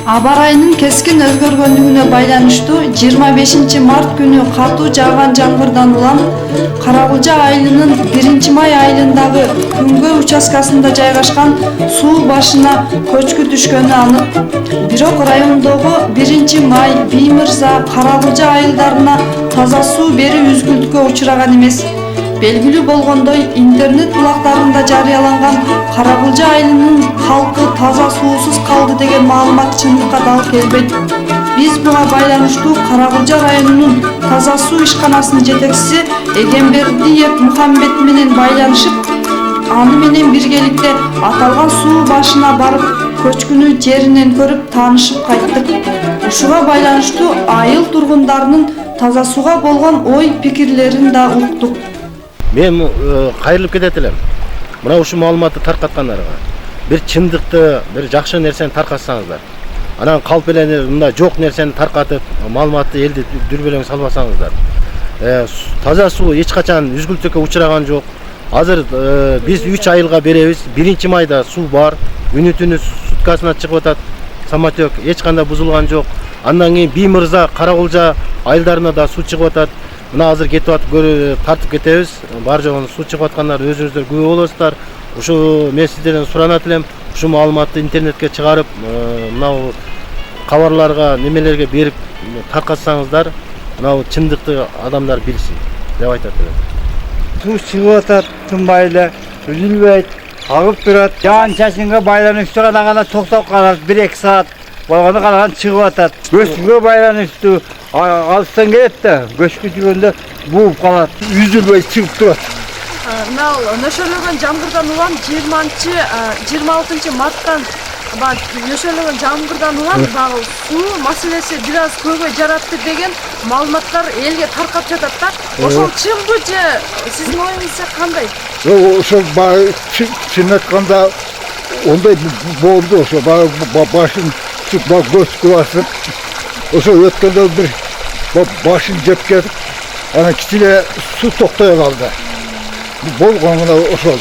Аба ырайынын кескин өзгөргөндүгүнө байланыштуу 25 март күнү катуу жааган жамгырдан улам Каракулжа айылынын 1-май айылындагы күнгөй участкасында жайгашкан суу башына көчкү түшкөнү анык. Бирок райондогу 1-май, Биймырза, Каракулжа айылдарына таза суу берүү үзгүлтүккө учураган эмес. Белгилүү болгондой, интернет булактарында жарыяланган Каракулжа айылынын халкы таза суусуз калды деген маалымат чындыкка дал келбейт. Биз буга байланыштуу Каракулжа районунун таза суу ишканасынын жетекчиси Эгембердиев Мухаммед менен байланышып, аны менен биргеликте аталган суу башына барып, көчкүнү жеринен көрүп таанышып кайттык. Ушуга байланыштуу айыл тургундарынын таза сууга болгон ой пикирлерин да уктук. Мен кайрылып кетет элем. Мына ушул маалыматты таркаткандарга бир чындыкты, бир жакшы нерсени таркатсаңыздар. Анан калп эле мындай жок нерсени таркатып, маалыматты элди дүрбөлөң салбасаңыздар. Таза суу эч качан үзгүлтүккө учураган жок. Азыр биз 3 айылга беребиз. 1-майда суу бар. Күнү-түнү суткасына чыгып атат. Самотек эч кандай бузулган жок. Андан кийин Биймырза, Каракулжа айылдарына да суу чыгып атат. Мына азыр кетип атып тартып кетебиз. Бар жогун суу чыгып аткандар өзүңүздөр күбө болосуздар. Ушу мен сиздерден суранат элем. Ушу маалыматты интернетке чыгарып, мына кабарларга, немелерге берип таркатсаңыздар, мына чындыкты адамдар билсин деп айтат элем. Суу чыгып атат, тынбай эле, үзүлбөйт, агып турат. Жаан-чачынга байланыштуу гана токтоп калат, 1-2 саат болгондо калган чыгып атат. Көчкүгө байланыштуу алыстан келет да, көчкү жүргөндө бууп калат, үзүлбөй чыгып турат. Мына нөшөлөгөн жамгырдан улам 26 марттан нөшөлөгөн жамгырдан улам суу маселеси бир аз көбөй жаратты деген маалыматтар элге таркап жатат да. Ошол чынбы же сиздин оюңузча кандай? Ошо чын айтканда ондай болду. Ошо башын көчкү басып, ошо өткөндө бир башын жеп кетип, анан кичине суу токтой калды. Болгон мына ошол.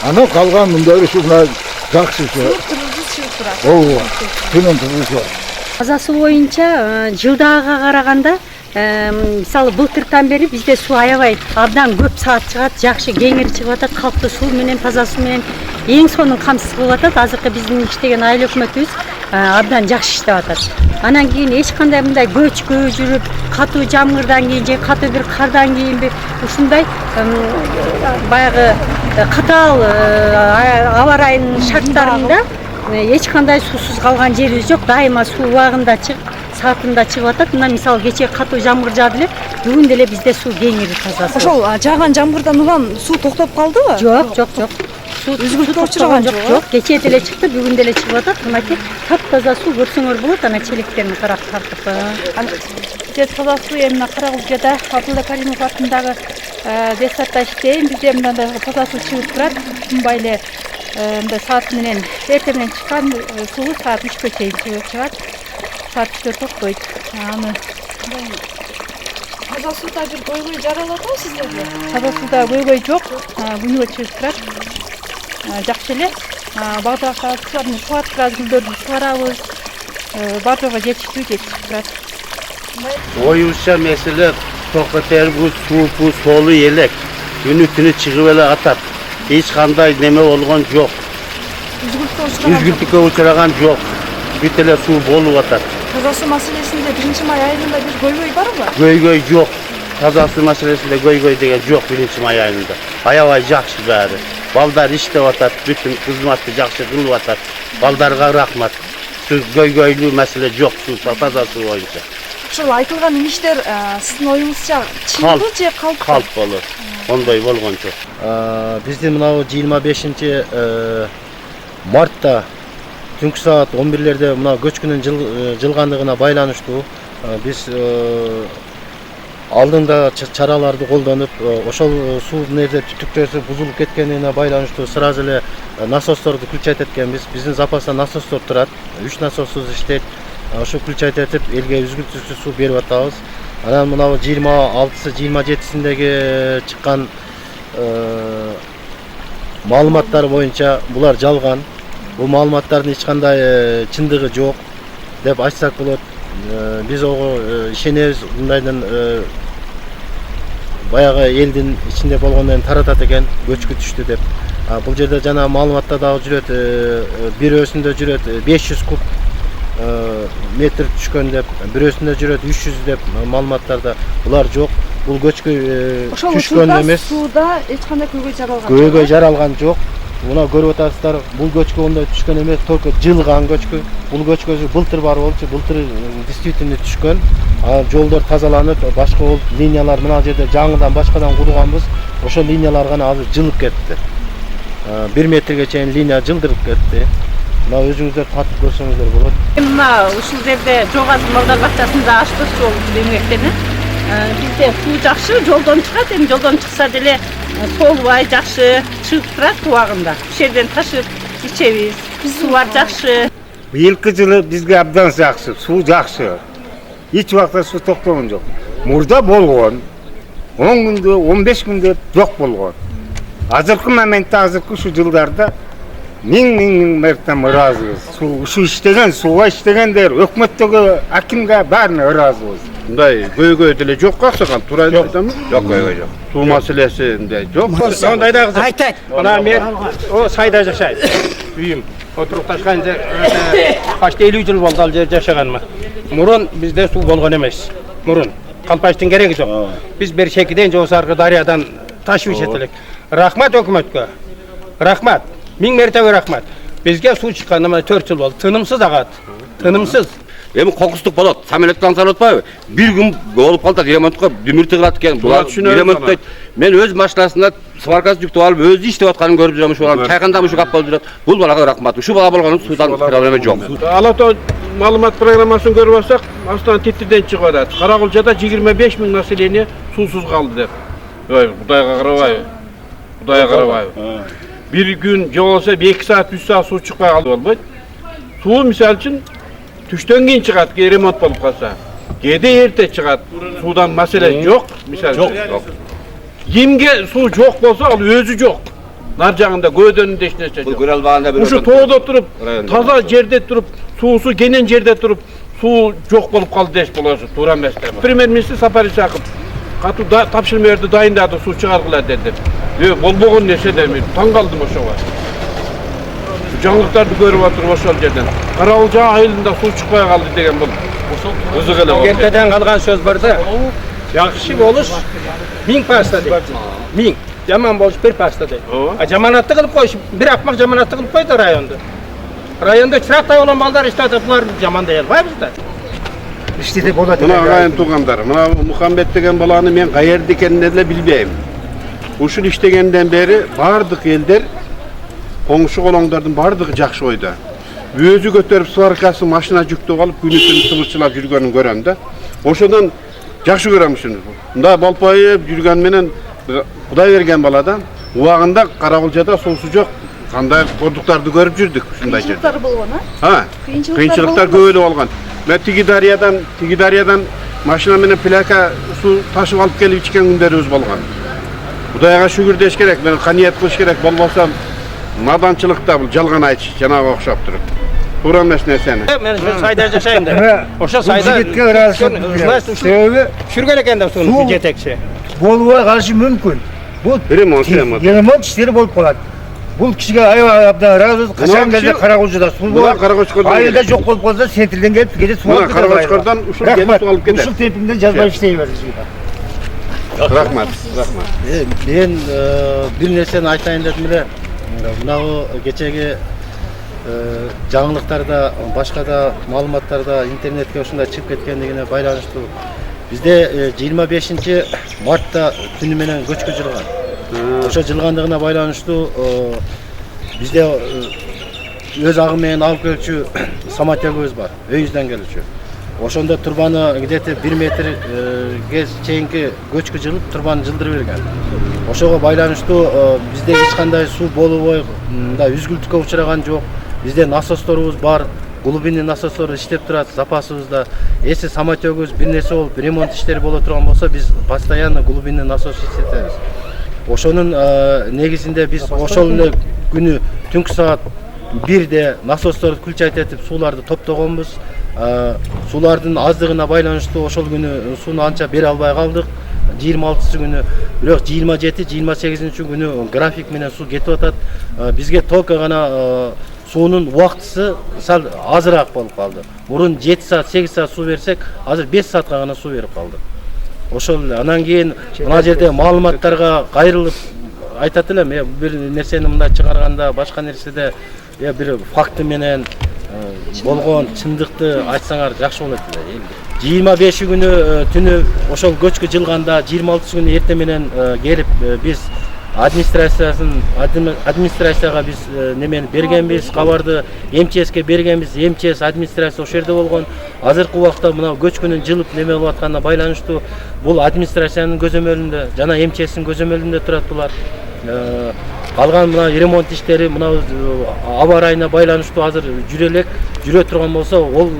Анан калган мындай ушу мына жакшы суу. Турузу чыгып турат. Ооба. Күнүн турузу. Таза суу боюнча жылдагыга караганда мисалы былтыртан бери бизде суу аябай абдан көп саат чыгат, жакшы кеңири чыгып атат, калктуу суу менен, таза суу менен эң сонун камсыз кылып атат. Азыркы биздин иштеген айыл өкмөтүбүз абдан жакшы иштеп атат. Анан кийин эч кандай мындай көчкү жүрүп, катуу жамгырдан кийин же катуу бир кардан кийин ушундай баягы катаал аба ырайынын шарттарында эч кандай суусуз калган жерибиз жок. Дайыма суу убагында чыгып, саатында чыгып атат. Мына мисалы кечээ катуу жамгыр жаады эле, бүгүн деле бизде суу кеңири таза суу. Ошол жааган жамгырдан улам суу токтоп калдыбы? Жок. Суу үзгүлтүккө учураган жок. Кечээ деле чыкты, бүгүн деле чыгып атат. Мынакей таптаза суу көрсөңөр болот, ана челектерин карап тартып. Бизде таза суу эмне Каракулжада Абдулла Каримов атындагы детсадта иштейм. Бизде мындай таза суу чыгып турат. Тынбай эле мындай саат менен эртең менен чыккан суу саат 3кө чейин чыгат. Саат 3-тө токпойт. Аны Таза сууда бир көйгөй жаралат го сиздерге? таза сууда көйгөй жок. Күнүгө чыгып турат. Жакшы эле. Бардыгы суларды суаттырабыз, гүлдөрдү суарабыз. Бардыгы жетиштүү турат. Оюңузча меселе токотер суу солу элек. Күнү-түнү чыгып эле атат. Эч кандай неме болгон жок. Үзгүлтүккө учураган жок. Бүт эле суу болуп атат. Таза суу маселесинде 1-май айылында бир көйгөй барбы? Көйгөй жок. Таза суу маселесинде көйгөй деген жок 1-май айылында. Аябай жакшы баары. Балдар иштеп атат, бүтүн кызматты жакшы кылып атат. Балдарга рахмат. Көйгөйлүү маселе жок суу, таза суу боюнча. Ошол айтылган иштер сиздин оюңузча чынбы же калп? Калп болот. Ондой болгон жок. Биздин мына 25 мартта түнкү саат 11-лерде мына көчкүнүн жылгандыгына байланыштуу биз алдында чараларды колдонуп, ошол суу нерде түтүктөрү бузулуп кеткенине байланыштуу сразу эле насосторду включать эткенбиз. Биздин запаста насостор турат, 3 насосубуз иштейт. Ошо включать этип элге үзгүлтүксүз суу берип атабыз. Анан мына 26-сы, 27-синдеги чыккан маалыматтар боюнча булар жалган. Бул маалыматтардын эч кандай чындыгы жок. деп айтсак болот. Биз ого ишенебиз, мындайдан баягы элдин ичинде болгондон таратат экен, көчкү түштү деп. Бул жерде жана маалыматта дагы жүрөт, бирөөсүндө жүрөт 500 куб метр түшкөн деп, бирөөсүндө жүрөт 300 деп маалыматтарда. Булар жок. Бул көчкү түшкөн эмес. Сууда эч кандай көйгөй жаралган. Көйгөй жаралган жок. Мына көрүп атасыздар, бул көчкү ондай түшкөн эмес, только жылган көчкү. Бул көчкү былтыр бар болчу, былтыр действительно түшкөн. Жолдор тазаланып, башка болуп, линиялар мына жерде жаңыдан башкадан курганбыз. Ошо линиялар гана азыр жылып кетти. 1 метрге чейин линия жылдырып кетти. Мына өзүңүздөр татып көрсөңүздөр болот. Мына ушул жерде Жогазы Малдар бакчасында ачтык жол эмгектени. Бизде суу жакшы, жолдон чыгат, эми жолдон чыкса деле солбай жакшы чыгып турат убагында. Бул жерден ташып ичебиз. Суулар жакшы. Быйылкы жылы бизге абдан жакшы, суу жакшы. Эч убакта суу токтогон жок. Мурда болгон 10 күндө, 15 күндө жок болгон. Азыркы моментте, азыркы ушу жылдарда миң мәртем ыраазыбыз. Ушу иштеген, сууга иштегендер, өкмөттөгү акимге баарына ыраазыбыз. Мындай көйгөй деле жок аксаган, туура айтамы? Жок көйгөй жок. Суу маселеси мындай жок. Сондай да кызым. Айтайт. Мына мен о сайда жашайм. Үйүм. Отуруп ташкан жер почти 50 жыл болду ал жер жашаганыма. Мурун бизде суу болгон эмес. Мурун калпачтын кереги жок. Биз бер шекиден жосаркы дарыядан ташып ичет элек. Рахмат өкмөткө. Рахмат. Миң мертебе рахмат. Бизге суу чыкканына 4 жыл болду. Тынымсыз агат. Тынымсыз. Эми кокустук болот. Самолеттен салып атпайбы? Бир күн болуп калат, ремонтко дүмүр тыгылат экен. Булар ремонттойт. Мен өз машинасында сваркасы жүктөп алып, өзү иштеп атканын көрүп жүрөм. Ушулар чайканда ушу кап болуп жүрөт. Бул балага рахмат. Ушу бала болгону суудан проблема жок. Алатау маалымат программасын көрүп алсак, астан титтиден чыгып атат. Карагулжада 25 000 население суусуз калды деп. Ой, Кудайга карабайбы. Кудайга карабайбы. Bir gün жолса 2 saat 3 saat суу чыкпай калды болбойт. Суу мисалы үчүн түштөн кийин чыгат, ремонт болуп калса. Кээде эрте чыгат. Суудан маселе жок, мисалы жок. Кимге суу жок болсо, ал өзү жок. Нар жагында көйдөнүндө эч нерсе жок. Көрө албаганда бир. Ушу тоодо туруп, таза жерде туруп, суусу кенен жерде туруп, суу жок болуп калды деш болосу, туура эмес деп. Премьер-министр Сапар Исаков катуу тапшырма берди, дайындады, суу чыгаргыла деди. Болбогон нерсе деп мен таң калдым ошого. Жаңылыктарды көрүп атырып ошол жерден. Карагулжа айылында суу чыкпай калды деген бул. Кызык эле. Кентеден калган сөз бар да. Жакшы болуш 1000% дейт. 1000. Жаман болуш 1% дейт. Жаманатты кылып коюш, бир акмак жаманатты кылып койду районду. Районда чырактай болгон балдар иштеп булар жамандай албайбыз да. İşte de bolot. Мына агайын туугандар, мына Мухаммед деген баланы мен каерде экенин эле билбейм. Ушул иштегенден бери бардык элдер, коңшу колоңдордун бардыгы жакшы ойда. Өзү көтөрүп сваркасы машина жүктөп алып күнү-түнү сыбырчылап жүргөнүн көрөм да. Ошодон жакшы көрөм ушуну. Мындай болпойуп жүргөн менен Кудай берген баладан убагында Карагулжада суусу жок. Кандай продукттарды көрүп жүрдүк ушундай жерде. Кыйынчылыктар болгон, а? Кыйынчылыктар көп эле болгон. Мен тиги дарыядан машина менен плака суу ташып алып келип ичкен күндөрүбүз болгон. Кудайга шүгүр деш керек, мен каният кылыш керек, болбосо наданчылыкта бул жалган айтыш жанага окшоп туруп. Туура эмес нерсени. Мен сайда жашайм деп. Ошо сайда Жигитке ыраазы. Себеби Жүргөн экен да суну жетекчи. болбой калышы мүмкүн. Бул ремонт иштери болуп калат. Бул кишиге аябай абдан ыраазыбыз. Качан келде Карагулжада суу бар. Айылда жок болуп калса, сентилден келип кете суу алып кетет. Карагулчкордон ушул келип суу алып кетет. Ушул темпиңден жазбай иштей берди. Рахмат. Мен бир нерсени айтайын дедим эле. Мынау кечеги жаңылыктарда, башка да маалыматтарда интернетке ушундай чыгып кеткендигине байланыштуу. Бизде 25 мартта түнү менен көчкү жылган. Ошо жылгандыгына байланыштуу бизде өз агы менен алып келчү самотёгүбүз бар, өйүздөн келчү. Ошондо турбаны где-то 1 метрге чейинки көчкү жылып, турбаны жылдырып берген. Ошого байланыштуу бизде эч кандай суу болбой, мындай үзгүлтүккө учураган жок. Бизде насосторубуз бар, глубинный насостор иштеп турат, запасыбызда. Эси самотёгүбүз бир нерсе болуп, ремонт иштери боло турган болсо, биз постоянно глубинный насос иштетебиз. Ошонун негизинде биз ошол эле күнү түнкү саат 1-де насосторду күлчайтып сууларды топтогонбуз. сулардын аздыгына байланыштуу ошол күнү сууну анча бере албай калдык. 26 күнү, бирок 27-28 күнү график менен суу кетип атат. Бизге только гана суунун убактысы сал азыраак болуп калды. Мурун 7 саат, 8 саат суу берсек, азыр 5 саатка гана суу берип калдык. Ошол анан кийин мына жерде маалыматтарга кайрылып айтат элем, бир нерсени мындай чыгарганда, башка нерседе бир факты менен болгон чындыкты айтсаңар жакшы болот эле. 25 күнү түнү ошол көчкү жылганда 26 күнү эртең менен келип биз администрацияга биз немени бергенбиз, кабарды МЧСке бергенбиз. МЧС администрация ошол жерде болгон. Азыркы убакта мына көчкүнүн жылып неме болуп атканына байланыштуу бул администрациянын көзөмөлүндө жана МЧСтин көзөмөлүндө турат булар. Калган мына ремонт иштери мына аба ырайына байланыштуу азыр жүрө турган болсо, ол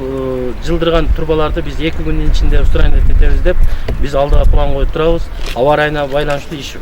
жылдырган трубаларды биз 2 күндүн ичинде устранить этебиз деп биз алдыга план коюп турабыз. Аба ырайына байланыштуу иш